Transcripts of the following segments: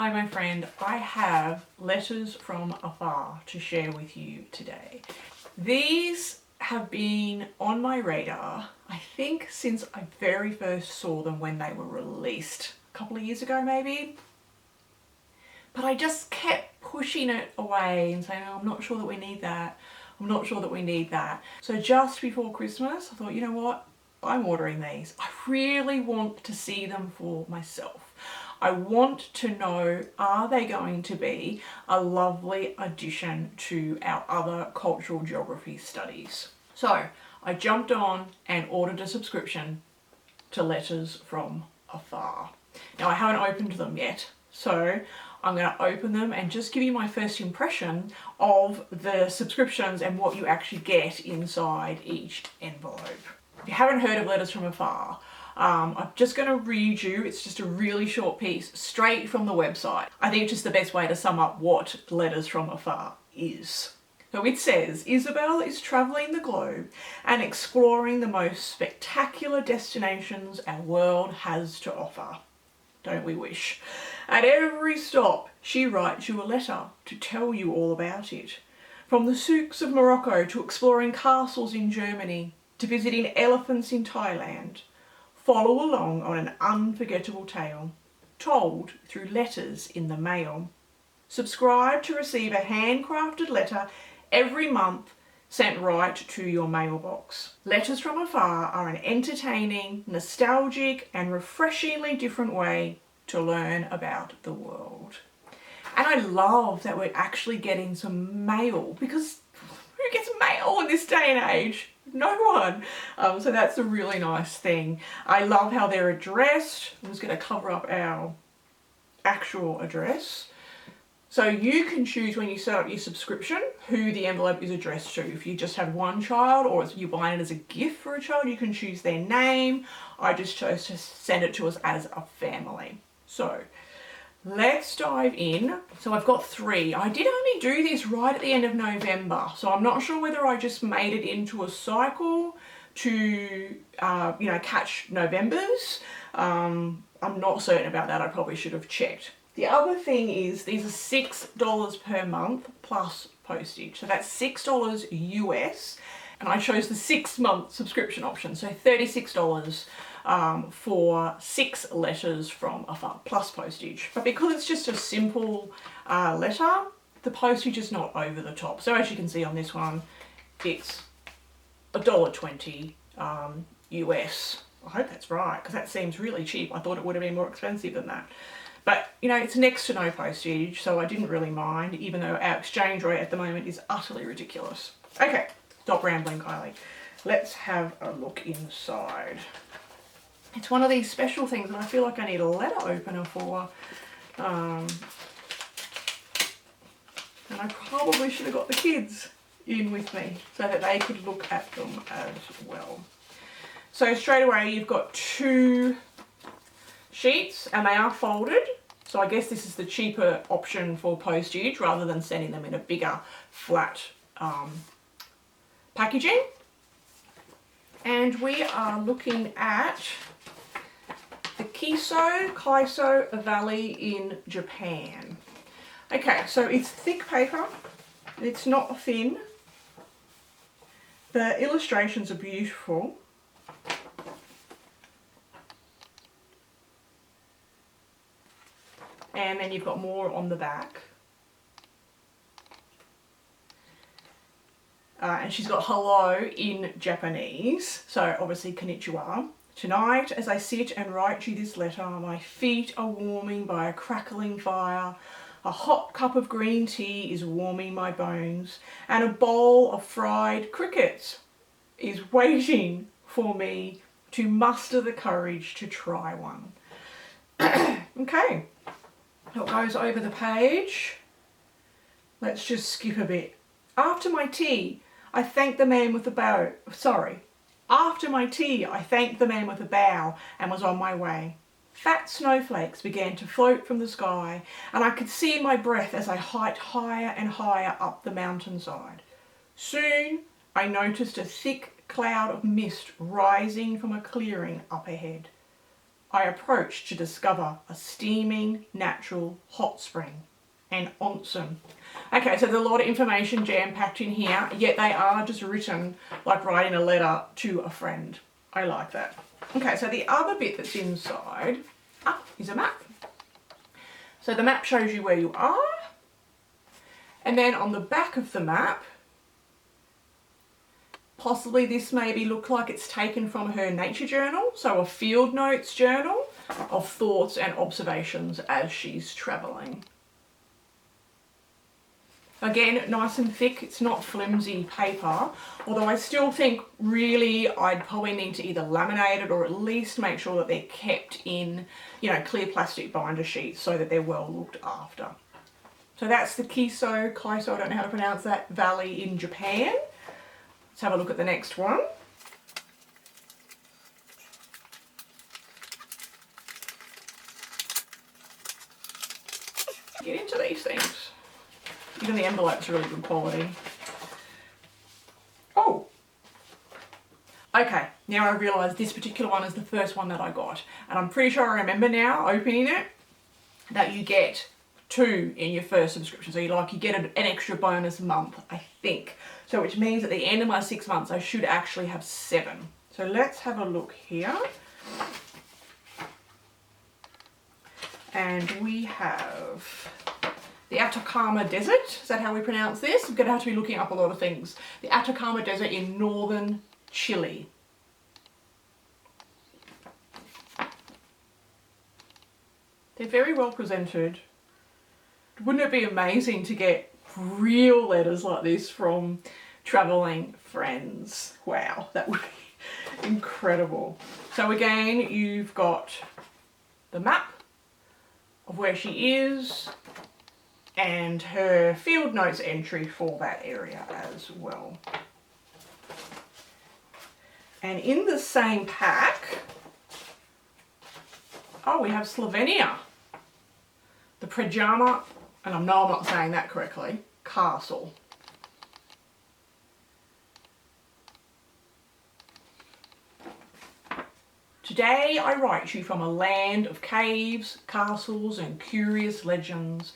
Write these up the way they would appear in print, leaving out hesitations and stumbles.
Hi my friend, I have letters from afar to share with you today. These have been on my radar, I think since I very first saw them when they were released, a couple of years ago maybe. But I just kept pushing it away and saying, oh, I'm not sure that we need that. I'm not sure that we need that. So just before Christmas, I thought, you know what? I'm ordering these. I really want to see them for myself. I want to know, are they going to be a lovely addition to our other cultural geography studies? So I jumped on and ordered a subscription to Letters from Afar. Now I haven't opened them yet, so I'm going to open them and just give you my first impression of the subscriptions and what you actually get inside each envelope. If you haven't heard of Letters from Afar, I'm just going to read you, it's just a really short piece straight from the website. I think it's just the best way to sum up what Letters from Afar is. So it says, Isabelle is travelling the globe and exploring the most spectacular destinations our world has to offer. Don't we wish? At every stop, she writes you a letter to tell you all about it. From the souks of Morocco to exploring castles in Germany to visiting elephants in Thailand. Follow along on an unforgettable tale, told through letters in the mail. Subscribe to receive a handcrafted letter every month sent right to your mailbox. Letters from Afar are an entertaining, nostalgic and refreshingly different way to learn about the world. And I love that we're actually getting some mail, because who gets mail in this day and age? No one. So that's a really nice thing. I love how they're addressed. I'm just going to cover up our actual address. So you can choose when you set up your subscription who the envelope is addressed to. If you just have one child or if you're buying it as a gift for a child, you can choose their name. I just chose to send it to us as a family. So let's dive in. So I've got 3. I did only do this right at the end of November, so I'm not sure whether I just made it into a cycle to, catch November's. I'm not certain about that. I probably should have checked. The other thing is these are $6 per month plus postage. So that's $6 US. And I chose the 6-month subscription option. So $36 for 6 letters from Afar plus postage. But because it's just a simple letter, the postage is not over the top. So as you can see on this one, it's $1.20 US. I hope that's right, because that seems really cheap. I thought it would have been more expensive than that. But, it's next to no postage, so I didn't really mind, even though our exchange rate at the moment is utterly ridiculous. Okay, stop rambling, Kylie. Let's have a look inside. It's one of these special things that I feel like I need a letter opener for. And I probably should have got the kids in with me so that they could look at them as well. So straight away you've got 2 sheets and they are folded, so I guess this is the cheaper option for postage rather than sending them in a bigger flat packaging. And we are looking at the Kaiso Valley in Japan. Okay, so it's thick paper, it's not thin, the illustrations are beautiful. And then you've got more on the back. And she's got hello in Japanese, so obviously konnichiwa. Tonight, as I sit and write you this letter, my feet are warming by a crackling fire. A hot cup of green tea is warming my bones, and a bowl of fried crickets is waiting for me to muster the courage to try one. Okay. It goes over the page. Let's just skip a bit. After my tea, I thanked the man with a bow. After my tea, I thanked the man with a bow and was on my way. Fat snowflakes began to float from the sky, and I could see my breath as I hiked higher and higher up the mountainside. Soon, I noticed a thick cloud of mist rising from a clearing up ahead. I approach to discover a steaming natural hot spring, an onsen. Okay, so there's a lot of information jam-packed in here, yet they are just written like writing a letter to a friend. I like that. Okay, so the other bit that's inside is a map. So the map shows you where you are, and then on the back of the map, possibly this maybe look like it's taken from her nature journal, so a field notes journal of thoughts and observations as she's travelling. Again, nice and thick, it's not flimsy paper, although I still think really I'd probably need to either laminate it or at least make sure that they're kept in, clear plastic binder sheets so that they're well looked after. So that's the Kaiso, I don't know how to pronounce that, valley in Japan. Let's have a look at the next one. Get into these things. Even the envelope's really good quality. Oh! Okay, now I realise this particular one is the first one that I got. And I'm pretty sure I remember now, opening it, that you get 2 in your first subscription. So you get an extra bonus month, I think. So which means at the end of my 6 months, I should actually have 7. So let's have a look here. And we have the Atacama Desert. Is that how we pronounce this? I'm going to have to be looking up a lot of things. The Atacama Desert in northern Chile. They're very well presented. Wouldn't it be amazing to get real letters like this from travelling friends? Wow, that would be incredible. So again, you've got the map of where she is and her field notes entry for that area as well. And in the same pack, we have Slovenia. The Pajama, and I know I'm not saying that correctly, castle. Today I write you from a land of caves, castles and curious legends,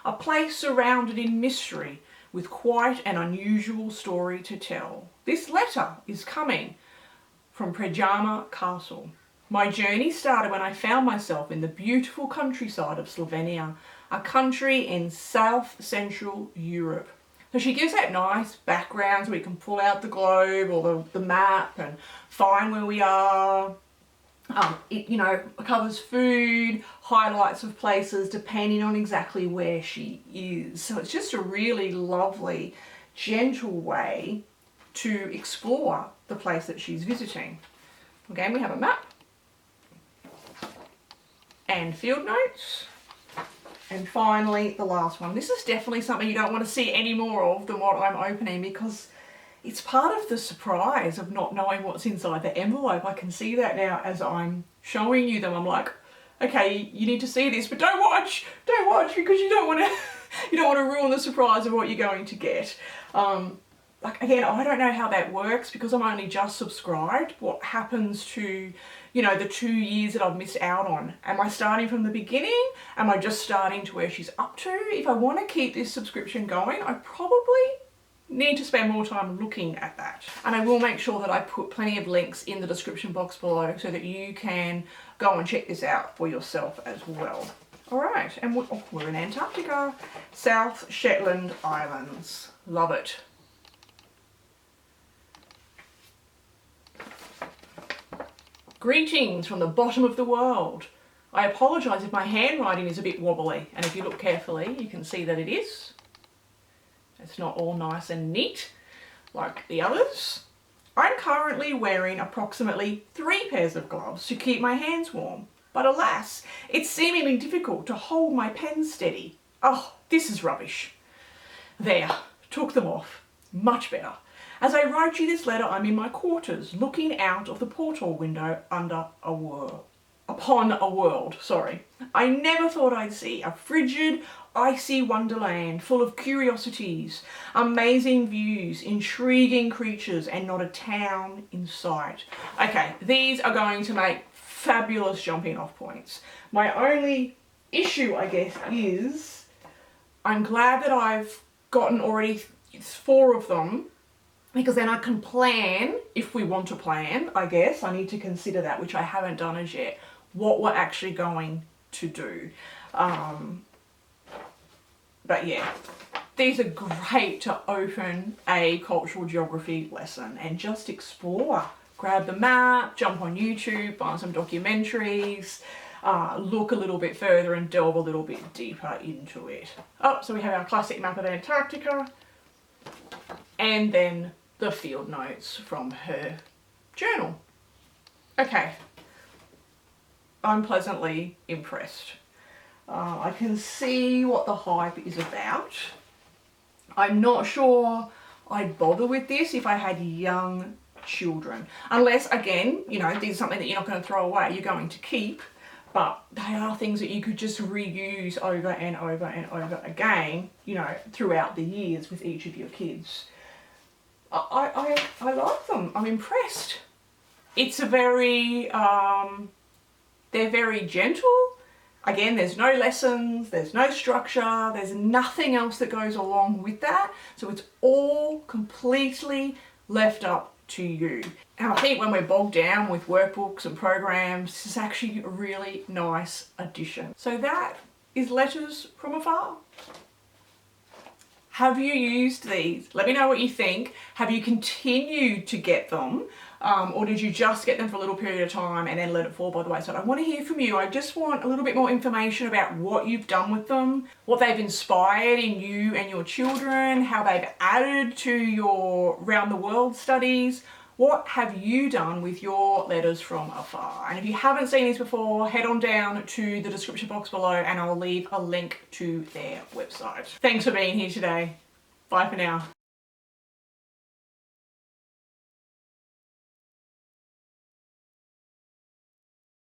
a place surrounded in mystery with quite an unusual story to tell. This letter is coming from Pajama Castle. My journey started when I found myself in the beautiful countryside of Slovenia, a country in South Central Europe. So she gives that nice background so we can pull out the globe or the map and find where we are. It covers food, highlights of places depending on exactly where she is. So it's just a really lovely, gentle way to explore the place that she's visiting. Again, we have a map and field notes. And finally, the last one. This is definitely something you don't want to see any more of than what I'm opening because it's part of the surprise of not knowing what's inside the envelope. I can see that now as I'm showing you them. I'm like, okay, you need to see this, but don't watch because you don't want to ruin the surprise of what you're going to get. Again, I don't know how that works because I'm only just subscribed. What happens to, the 2 years that I've missed out on? Am I starting from the beginning? Am I just starting to where she's up to? If I want to keep this subscription going, I probably need to spend more time looking at that. And I will make sure that I put plenty of links in the description box below so that you can go and check this out for yourself as well. All right, and we're in Antarctica, South Shetland Islands. Love it. Greetings from the bottom of the world. I apologise if my handwriting is a bit wobbly, and if you look carefully, you can see that it is. It's not all nice and neat like the others. I'm currently wearing approximately 3 pairs of gloves to keep my hands warm, but alas, it's seemingly difficult to hold my pen steady. Oh, this is rubbish. There, took them off. Much better. As I write you this letter, I'm in my quarters, looking out of the portal window upon a world. I never thought I'd see a frigid, icy wonderland full of curiosities, amazing views, intriguing creatures, and not a town in sight. Okay, these are going to make fabulous jumping off points. My only issue, I guess, is I'm glad that I've gotten already 4 of them, because then I can plan, if we want to plan, I guess. I need to consider that, which I haven't done as yet, what we're actually going to do. But yeah, these are great to open a cultural geography lesson and just explore. Grab the map, jump on YouTube, find some documentaries, look a little bit further and delve a little bit deeper into it. Oh, so we have our classic map of Antarctica, and then the field notes from her journal. Okay, I'm pleasantly impressed. I can see what the hype is about. I'm not sure I'd bother with this if I had young children. Unless, again, you know, these are something that you're not going to throw away, you're going to keep. But they are things that you could just reuse over and over and over again, you know, throughout the years with each of your kids. I like them. I'm impressed. It's a very, they're very gentle. Again, there's no lessons, there's no structure, there's nothing else that goes along with that. So it's all completely left up to you. And I think when we're bogged down with workbooks and programs, this is actually a really nice addition. So that is Letters from Afar. Have you used these? Let me know what you think. Have you continued to get them? Or did you just get them for a little period of time and then let it fall by the wayside? I want to hear from you. I just want a little bit more information about what you've done with them, what they've inspired in you and your children, how they've added to your round the world studies. What have you done with your Letters from Afar? And if you haven't seen these before, head on down to the description box below and I'll leave a link to their website. Thanks for being here today. Bye for now.